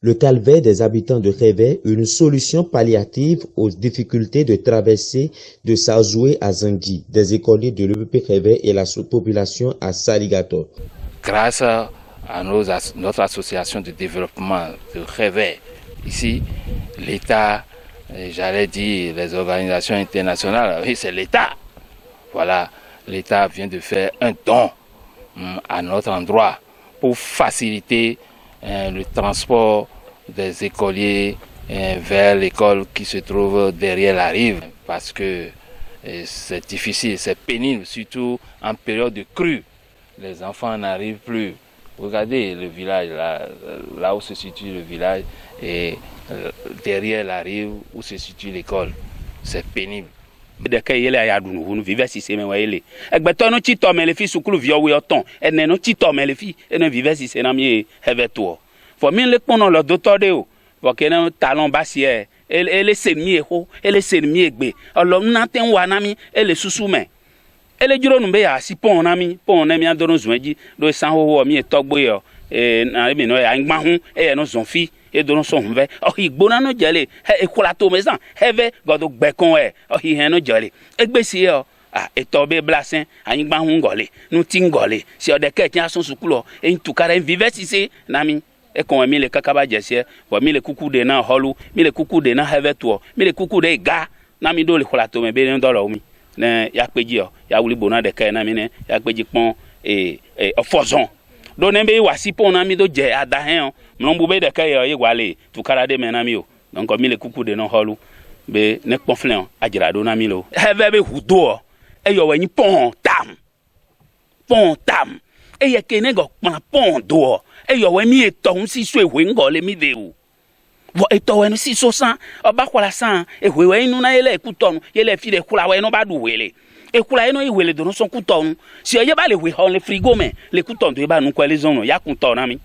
Le calvaire des habitants de Réveil, une solution palliative aux difficultés de traversée de Sarzoué à Zangui, des écoliers de l'EPP Réveil et la population à Saligator. Grâce à notre association de développement de Réveil, ici, l'État, j'allais dire les organisations internationales, oui c'est l'État. Voilà, l'État vient de faire un don à notre endroit pour faciliter le transport des écoliers vers l'école qui se trouve derrière la rive, parce que c'est difficile, c'est pénible, surtout en période de crue. Les enfants n'arrivent plus. Regardez le village, là où se situe le village, et derrière la rive où se situe l'école. C'est pénible. Deke yele ayadunu hunu vive système wa yele egbeto no tito me le fi sukulu vi owe oton ene no tito me le fi ene vive système na mi heveto for mi le pono lo docteur de o for ke na talon basie ele senmi eho ele senmi egbe olo na ten wa na mi ele susu me ele juro nu be ya si pon na mi adoro zunji do san ho mi etogbo yo na mi no ya ngba hu no zonfi et de nos sonves oh igbona no jale e kula to mesan heve godo gbekon oh he no jale egbesi etobe blasen ayin gba hun gole nu tingole si ode ke tin asun sukulo e ntukara vivesise nami e kon mi le kakaba jese bo mi le kuku de na holu mi le kuku de na heve to mi le kuku de ga nami do le kula to me be no dolo mi ne ya peji ya wuli bona de ke nami ne ya peji pon ofozon do ne be wasi pon nami do je adahen mlombu be de kay ye wale tu kala de menami o donc mi le kuku de no holu be ne ponflen ajira do nami lo heve be hudo e yo wani pon tam e ye kene go pon do e yo wani e to si so ewe ngole mi de o vo e to wani si so san oba kwala san ewe we nu na yele kutonu yele fi de kula we no ba du wele ekula eno iwele do no son kuton si oye ba le we on le frigo me le kuton do e ba nu ko le zon ya kuton na mi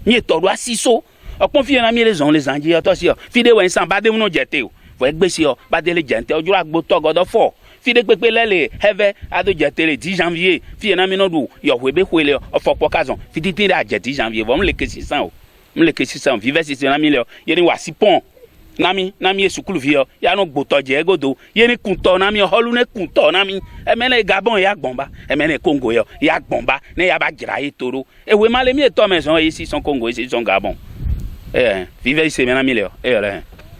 mi to do asiso opon fi na mi le zon le zanji to si o fi de we san ba de mu no jete o fo egbe si o ba de le jente oju agbo to godo fo fi de pepe lele heve ado jete le 10 janvier fi na mi no do yo we be kwele o fo pokazon fi di tin da je 10 janvier vo mu le ke 600 o mu le ke 600 vive 600 na mi le ye ni wasipon nami esukulu vi ya no gboto je godo ye ni kunto nami holu ne kunto nami emene Gabon ya gbonba emene Congo ya gbonba ne ya ba gira itoro ewe male mi eto meson ici son Congo ici son Gabon vive ici mena mi le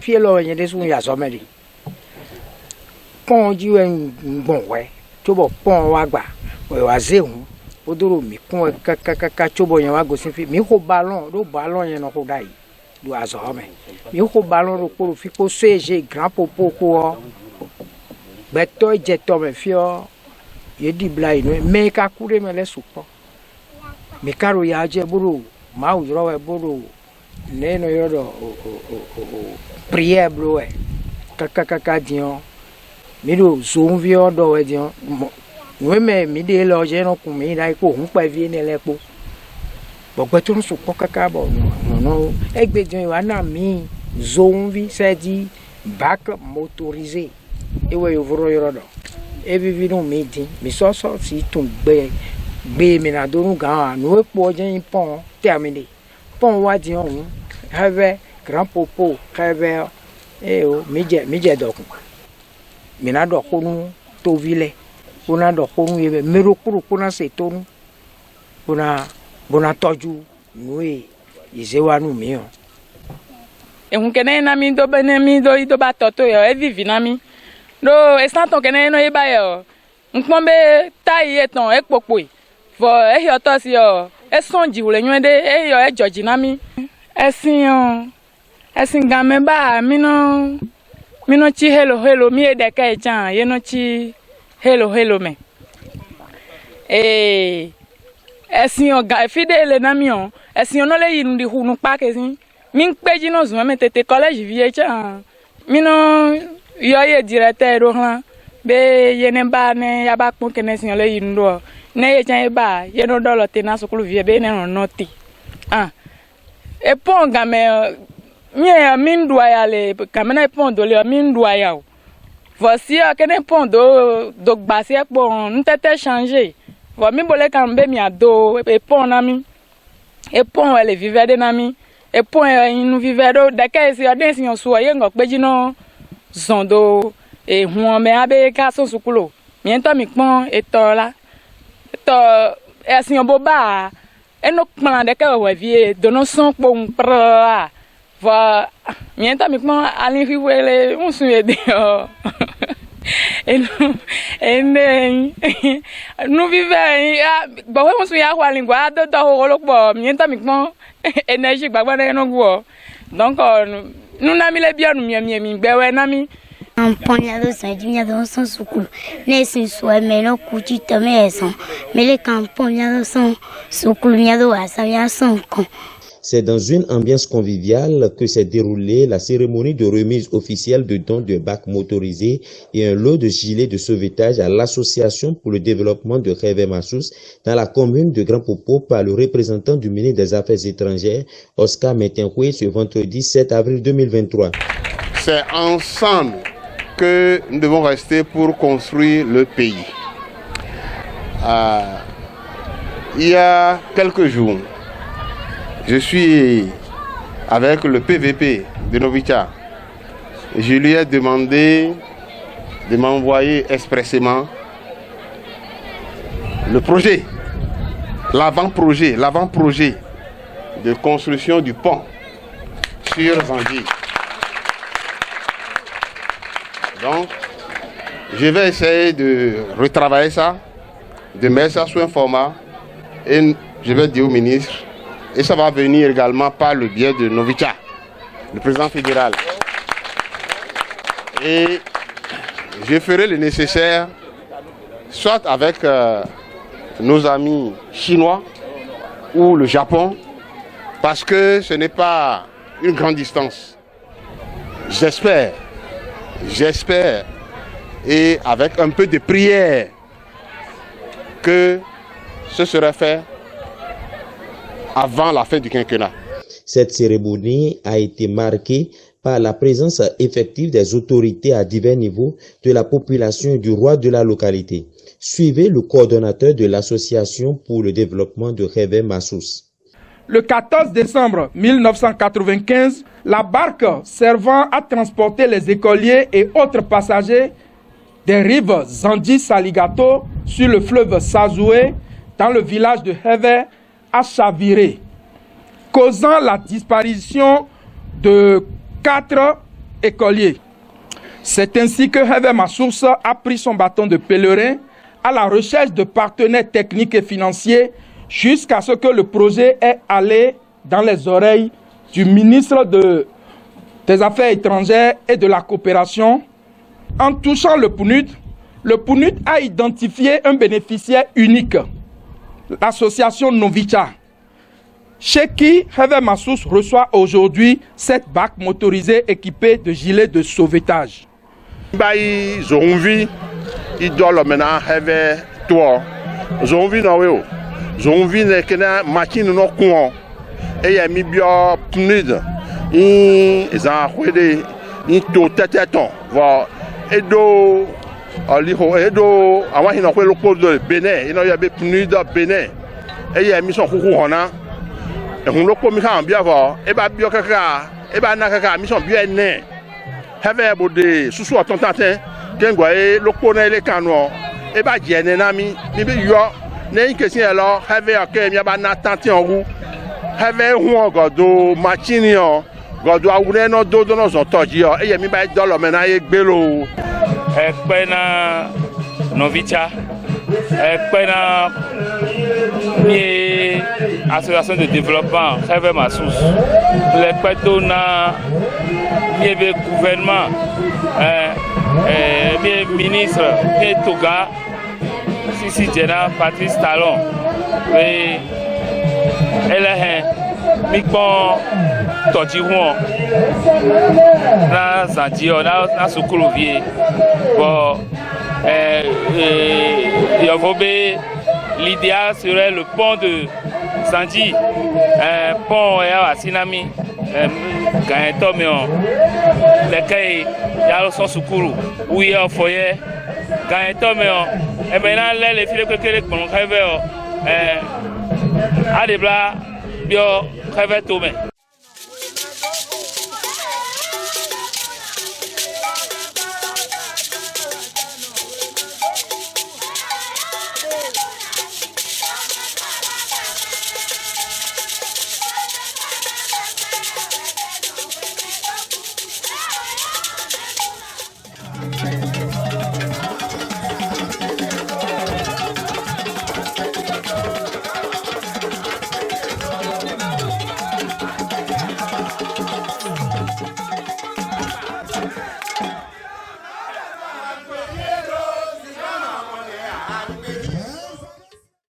fielo yen de sun ya so meli pon ji en gbon we to bo pon wa gba we wa zehun odoro mi pon ka chobo yen wa go sin fi mi ko ballon yen no ko dai do azome mi ko ballon ro ko fi ko CG grand popo ko beto jeto me fio ye di blai no me ka kure me le supo mi karo ya je buru ma u ro we buru ne no yo do prière bro ka dion mi do zo vio do we dion we me mi de lo je no ku mi dai ko hun pa vi ne le po gbogbo tó ń sùpọ̀ kaka bọ̀ no ẹgbẹ̀jọ ìwà náà mi zonvi c'est-à-dire bac motorisé ewe yovoro yorodo ebi vinu mi din mi so si tún gbé mi na donu gan no epo je pon terminé pon wa di ohun have grand popo have o mi je dokun mi na dokunu to vile una dokunu ye mero kuru kuna se tonu una bona toju nui izewanu mi o ehun kene na mi do bene mi do ido ba toto yo e vivi na mi do estanton kene no e ba yo npon be tai eton e popo fo e yo to si yo e sonji wule nwe de e yo e joji na mi esin ga me ba mi no chi hello mi e de ka e chan ye no chi hello me ẹ̀sìn ọ̀gá fidele na mi on ẹ̀sìn no le yin di hunu pa kesin mi peji no zuma me tete college vie cha mi no yo ye directeur ro han be ye ne ba ne ya ba pon kenesin le yin do ne ye chan e ba ye no do lo te na sukulu vie be ne no ti e pon ga me mi ndu aya le kamena e pon do le mi ndu aya o voici kene pon do gba si e pon ntete changer mi bole kan be mi ado e pon na mi e pon ele vive de na mi et point nous vivons de quel c'est un si on soit y'en peut dire non zondo et on met avec casse sous coulo bientôt mi pon et là to et si on boba et nous plan de quel ouais vie de nos son pour pra va bientôt mi pon aller vivre les on se aider et nous vivons bah ouais on se y a quoi lingua de holo bo bientôt mi pon énergie ba ba no go donc nous n'ami les bien nous mi bewe nami un ponyado ça dit y a dans son soukulu ne sin soit mais no kuchi tame son mais les campagnes sont soukulu y a do ça y a son con. C'est dans une ambiance conviviale que s'est déroulée la cérémonie de remise officielle de dons de bacs motorisés et un lot de gilets de sauvetage à l'Association pour le développement de Révé-Massous dans la commune de Grand Popo par le représentant du ministre des Affaires étrangères, Oscar Metenhoué, ce vendredi 7 avril 2023. C'est ensemble que nous devons rester pour construire le pays. Il y a quelques jours, je suis avec le PVP de Novicha. Je lui ai demandé de m'envoyer expressément le projet, l'avant-projet de construction du pont sur Zangui. Donc, je vais essayer de retravailler ça, de mettre ça sous un format et je vais dire au ministre. Et ça va venir également par le biais de Novicha, le président fédéral. Et je ferai le nécessaire, soit avec nos amis chinois ou le Japon, parce que ce n'est pas une grande distance. J'espère, et avec un peu de prière, que ce sera fait avant la fin du quinquennat. Cette cérémonie a été marquée par la présence effective des autorités à divers niveaux, de la population et du roi de la localité. Suivez le coordonnateur de l'Association pour le développement de Révé-Massous. Le 14 décembre 1995, la barque servant à transporter les écoliers et autres passagers des rives Zandi-Saligato sur le fleuve Sazoué dans le village de Révé a chaviré, causant la disparition de 4 écoliers. C'est ainsi que Révé-Massous a pris son bâton de pèlerin à la recherche de partenaires techniques et financiers jusqu'à ce que le projet ait allé dans les oreilles du ministre des Affaires étrangères et de la coopération. En touchant le PNUD a identifié un bénéficiaire unique, l'association Novicha, chez qui Révé-Massous reçoit aujourd'hui 7 bacs motorisés équipés de gilets de sauvetage. Ils ont vu, ils doivent maintenant Révé toi. Ils ont vu que machine no courant et il a mis bien PNUD. Ils ont fait des toteton. Et do edo àwọn hina ko lopo do Benin ina ya be PNUD Benin e ya mi son kuku hona e hun lopo mi kan bia vo e ba bio kaka e ba na kaka mi son bia ne have bode susu otontaten kengwa e lopo na ile kanu e ba je ne na mi bi yo ne nkesi e lo have ake mi ba na tanti owu have hu godo machine yo godo awure no do no zo toji yo e ye mi ba do lo me na ye gbelo Ekpena Novicha, Ekpena Association de développement Révé-Massous, Ekpetona Miebe gouvernement, Miebe ministre, Miebe Toga, Sisi Djena, Patrice Talon, et Elehen, Mikpon Tojiwon, na Zandio, na Soukoulouvie. Bon, l'idéal serait le pont de Zandi, un pont à Sinami, lequel il y a le son Soukoulou, où il y a un foyer, et maintenant les filles que l'on rêve, à des blas, bio rêve tout.